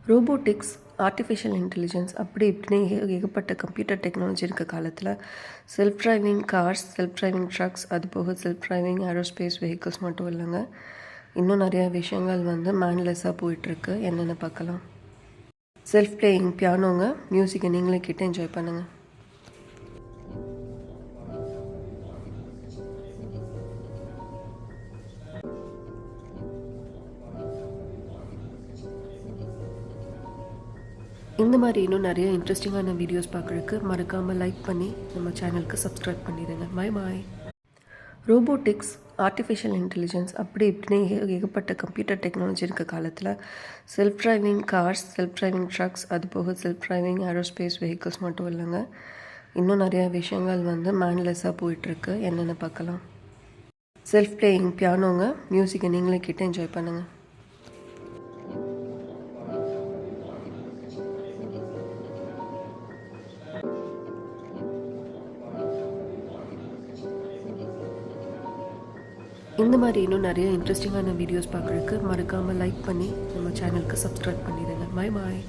Robotics, artificial intelligence அப்படி இப்படின்னு ஏகப்பட்ட கம்ப்யூட்டர் டெக்னாலஜி இருக்க காலத்தில் self driving cars, self driving trucks, அது போக செல்ஃப் டிரைவிங் ஏரோஸ்பேஸ் வெஹிக்கிள்ஸ் மட்டும் இல்லைங்க. இன்னும் நிறையா விஷயங்கள் மேன்லெஸ்ஸாக போயிட்டுருக்கு. என்னென்னு பார்க்கலாம். செல்ஃப் பிளேயிங் பியானோங்க. மியூசிக்கை நீங்களே கேட்டு என்ஜாய் பண்ணுங்கள். இந்த மாதிரி இன்னும் நிறைய இன்ட்ரெஸ்டிங்கான வீடியோஸ் பார்க்குறதுக்கு மறக்காமல் லைக் பண்ணி நம்ம சேனலுக்கு சப்ஸ்கிரைப் பண்ணிடுங்க. பாய். ரோபோட்டிக்ஸ், ஆர்டிஃபிஷியல் இன்டெலிஜென்ஸ் அப்படி இப்படின்னு ஏகப்பட்ட கம்ப்யூட்டர் டெக்னாலஜி இருக்க காலத்தில் self driving cars, self driving trucks, அது போக செல்ஃப் டிரைவிங் ஏரோஸ்பேஸ் வெஹிக்கிள்ஸ் மட்டும் இல்லைங்க. இன்னும் நிறையா விஷயங்கள் மேன்லெஸ்ஸாக போயிட்டுருக்கு. என்னென்னு பார்க்கலாம். செல்ஃப் பிளேயிங் பியானோங்க. மியூசிக்கை நீங்களே கேட்டு என்ஜாய் பண்ணுங்கள். இந்த மாதிரி இன்னும் நிறைய இன்ட்ரெஸ்டிங்கான வீடியோஸ் பார்க்குறதுக்கு மறக்காமல் லைக் பண்ணி நம்ம சேனலுக்கு சப்ஸ்கிரைப் பண்ணிடுங்க. பாய்.